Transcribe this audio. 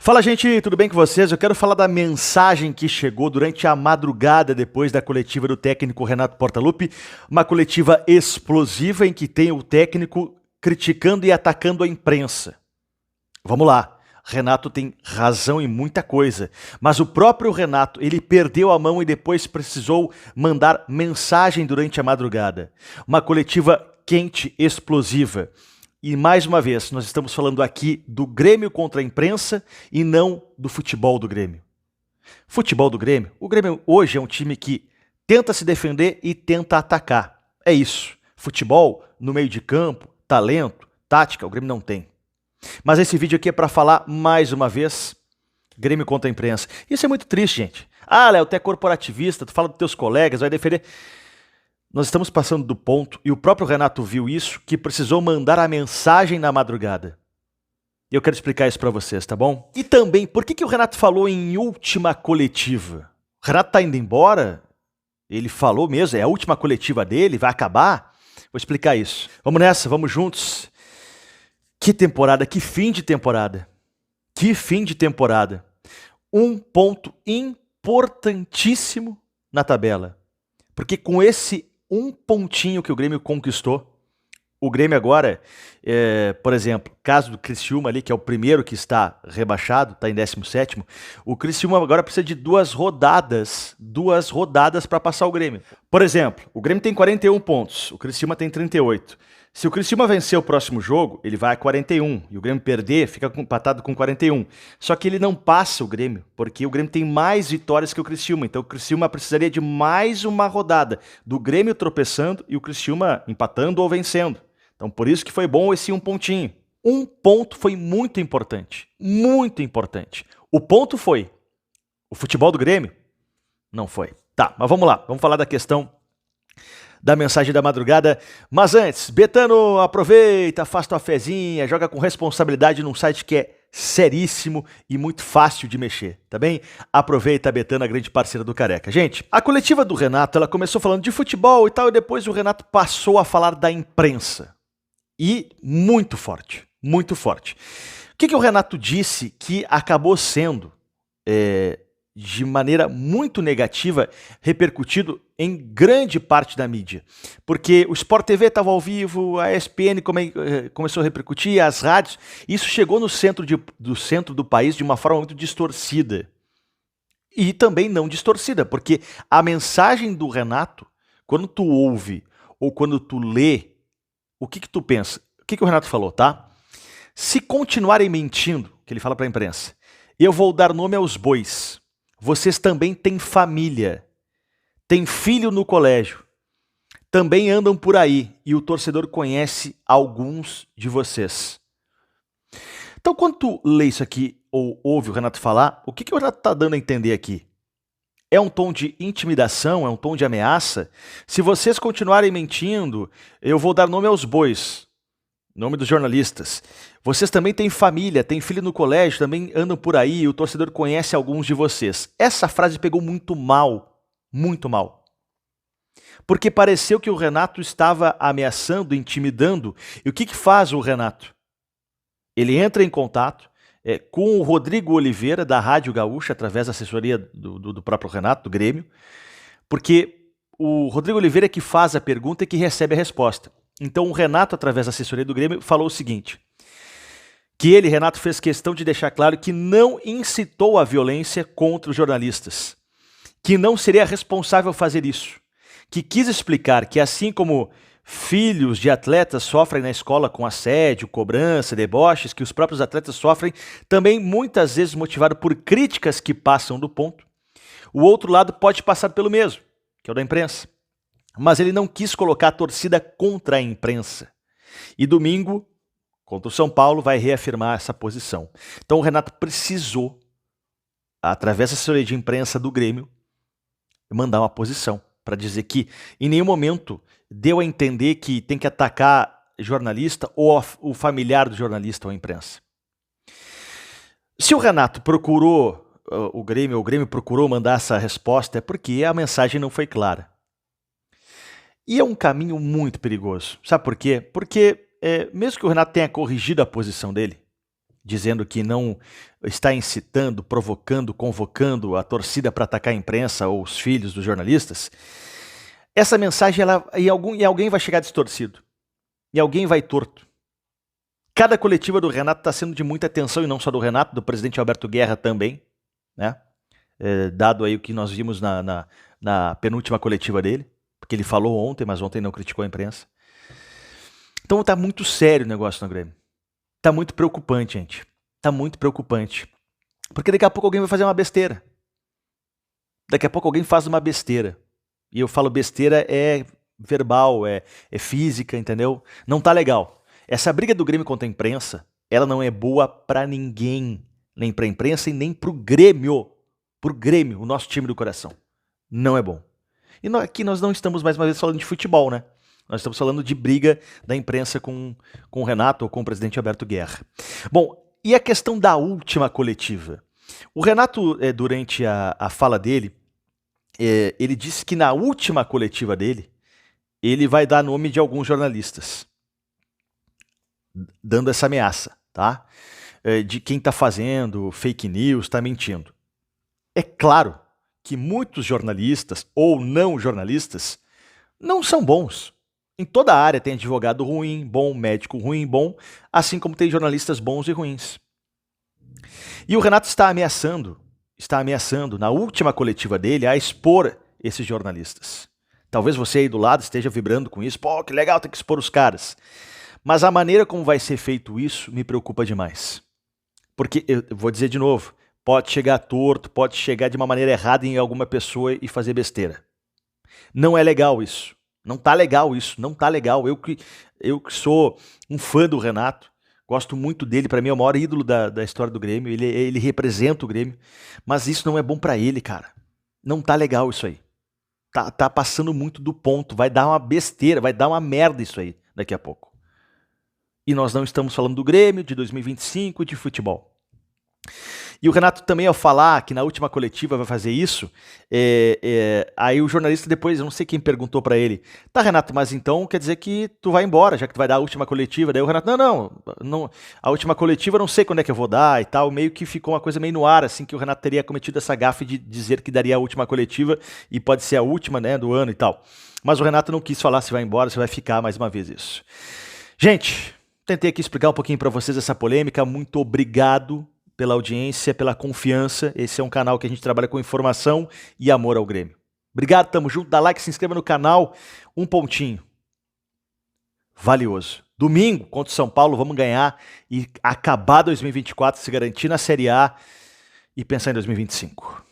Fala, gente, tudo bem com vocês? Eu quero falar da mensagem que chegou durante a madrugada depois da coletiva do técnico Renato Portaluppi, uma coletiva explosiva em que tem o técnico criticando e atacando a imprensa. Vamos lá, Renato tem razão em muita coisa, mas o próprio Renato, ele perdeu a mão e depois precisou mandar mensagem durante a madrugada. Uma coletiva quente, explosiva. E mais uma vez, nós estamos falando aqui do Grêmio contra a imprensa e não do futebol do Grêmio. Futebol do Grêmio, o Grêmio hoje é um time que tenta se defender e tenta atacar. É isso. Futebol, no meio de campo, talento, tática, o Grêmio não tem. Mas esse vídeo aqui é para falar mais uma vez Grêmio contra a imprensa. Isso é muito triste, gente. Ah, Léo, tu é corporativista, tu fala dos teus colegas, vai defender... Nós estamos passando do ponto, e o próprio Renato viu isso, que precisou mandar a mensagem na madrugada. E eu quero explicar isso para vocês, tá bom? E também, por que o Renato falou em última coletiva? O Renato tá indo embora? Ele falou mesmo, é a última coletiva dele, vai acabar? Vou explicar isso. Vamos nessa, vamos juntos. Que temporada, que fim de temporada. Que fim de temporada. Um ponto importantíssimo na tabela. Porque com esse um pontinho que o Grêmio conquistou, o Grêmio agora, por exemplo, caso do Criciúma ali, que é o primeiro que está rebaixado, está em 17º, o Criciúma agora precisa de duas rodadas para passar o Grêmio. Por exemplo, o Grêmio tem 41 pontos, o Criciúma tem 38. Se o Criciúma vencer o próximo jogo, ele vai a 41, e o Grêmio perder, fica empatado com 41. Só que ele não passa o Grêmio, porque o Grêmio tem mais vitórias que o Criciúma, então o Criciúma precisaria de mais uma rodada do Grêmio tropeçando e o Criciúma empatando ou vencendo. Então por isso que foi bom esse um pontinho. Um ponto foi muito importante, muito importante. O ponto foi, o futebol do Grêmio? Não foi. Tá, mas vamos lá, vamos falar da questão da mensagem da madrugada. Mas antes, Betano, aproveita, faz tua fezinha, joga com responsabilidade num site que é seríssimo e muito fácil de mexer, tá bem? Aproveita a Betano, a grande parceira do Careca. Gente, a coletiva do Renato, ela começou falando de futebol e tal, e depois o Renato passou a falar da imprensa. E muito forte, muito forte. O que o Renato disse que acabou sendo, de maneira muito negativa, repercutido em grande parte da mídia. Porque o Sport TV estava ao vivo, a ESPN começou a repercutir, as rádios, e isso chegou no centro do país de uma forma muito distorcida. E também não distorcida, porque a mensagem do Renato, quando tu ouve ou quando tu lê, o que tu pensa? O que o Renato falou, tá? Se continuarem mentindo, que ele fala para a imprensa, eu vou dar nome aos bois. Vocês também têm família, têm filho no colégio, também andam por aí e o torcedor conhece alguns de vocês. Então quando tu lê isso aqui ou ouve o Renato falar, o que o Renato está dando a entender aqui? É um tom de intimidação, é um tom de ameaça? Se vocês continuarem mentindo, eu vou dar nome aos bois, nome dos jornalistas. Vocês também têm família, têm filho no colégio, também andam por aí e o torcedor conhece alguns de vocês. Essa frase pegou muito mal, muito mal. Porque pareceu que o Renato estava ameaçando, intimidando. E o que faz o Renato? Ele entra em contato com o Rodrigo Oliveira, da Rádio Gaúcha, através da assessoria do próprio Renato, do Grêmio, porque o Rodrigo Oliveira é que faz a pergunta e que recebe a resposta. Então o Renato, através da assessoria do Grêmio, falou o seguinte, que ele, Renato, fez questão de deixar claro que não incitou a violência contra os jornalistas, que não seria responsável fazer isso, que quis explicar que assim como filhos de atletas sofrem na escola com assédio, cobrança, deboches, que os próprios atletas sofrem, também muitas vezes motivado por críticas que passam do ponto, o outro lado pode passar pelo mesmo, que é o da imprensa. Mas ele não quis colocar a torcida contra a imprensa. E domingo, contra o São Paulo, vai reafirmar essa posição. Então o Renato precisou, através da assessoria de imprensa do Grêmio, mandar uma posição para dizer que em nenhum momento deu a entender que tem que atacar jornalista ou o familiar do jornalista ou a imprensa. Se o Renato procurou o Grêmio procurou mandar essa resposta, é porque a mensagem não foi clara. E é um caminho muito perigoso. Sabe por quê? Porque mesmo que o Renato tenha corrigido a posição dele, dizendo que não está incitando, provocando, convocando a torcida para atacar a imprensa ou os filhos dos jornalistas, essa mensagem em alguém vai chegar distorcido, e alguém vai torto. Cada coletiva do Renato está sendo de muita atenção, e não só do Renato, do presidente Alberto Guerra também, né? Dado aí o que nós vimos na penúltima coletiva dele, porque ele falou ontem, mas ontem não criticou a imprensa. Então tá muito sério o negócio no Grêmio. Tá muito preocupante, gente. Tá muito preocupante. Porque daqui a pouco alguém vai fazer uma besteira. Daqui a pouco alguém faz uma besteira. E eu falo besteira é verbal, é física, entendeu? Não tá legal. Essa briga do Grêmio contra a imprensa, ela não é boa pra ninguém. Nem pra imprensa e nem pro Grêmio. Pro Grêmio, o nosso time do coração. Não é bom. E aqui nós não estamos mais uma vez falando de futebol, né? Nós estamos falando de briga da imprensa com o Renato ou com o presidente Alberto Guerra. Bom, e a questão da última coletiva? O Renato, durante a fala dele, ele disse que na última coletiva dele, ele vai dar nome de alguns jornalistas, dando essa ameaça, tá? De quem está fazendo fake news, está mentindo. É claro que muitos jornalistas ou não jornalistas não são bons. Em toda a área tem advogado ruim, bom, médico ruim, bom, assim como tem jornalistas bons e ruins. E o Renato está ameaçando na última coletiva dele a expor esses jornalistas. Talvez você aí do lado esteja vibrando com isso, pô, que legal, tem que expor os caras. Mas a maneira como vai ser feito isso me preocupa demais. Porque, eu vou dizer de novo, pode chegar torto, pode chegar de uma maneira errada em alguma pessoa e fazer besteira. Não é legal isso. Não tá legal isso, não tá legal. Eu que sou um fã do Renato, gosto muito dele, pra mim é o maior ídolo da história do Grêmio, ele representa o Grêmio, mas isso não é bom pra ele, cara. Não tá legal isso aí. Tá passando muito do ponto, vai dar uma besteira, vai dar uma merda isso aí daqui a pouco. E nós não estamos falando do Grêmio, de 2025, de futebol. E o Renato também, ao falar que na última coletiva vai fazer isso, aí o jornalista depois, eu não sei quem perguntou pra ele, tá, Renato, mas então quer dizer que tu vai embora, já que tu vai dar a última coletiva. Daí o Renato, não, a última coletiva eu não sei quando é que eu vou dar e tal, meio que ficou uma coisa meio no ar, assim, que o Renato teria cometido essa gafe de dizer que daria a última coletiva e pode ser a última, né, do ano e tal. Mas o Renato não quis falar se vai embora, se vai ficar mais uma vez isso. Gente, tentei aqui explicar um pouquinho pra vocês essa polêmica, muito obrigado pela audiência, pela confiança. Esse é um canal que a gente trabalha com informação e amor ao Grêmio. Obrigado, tamo junto, dá like, se inscreva no canal, um pontinho. Valioso. Domingo, contra o São Paulo, vamos ganhar e acabar 2024, se garantir na Série A e pensar em 2025.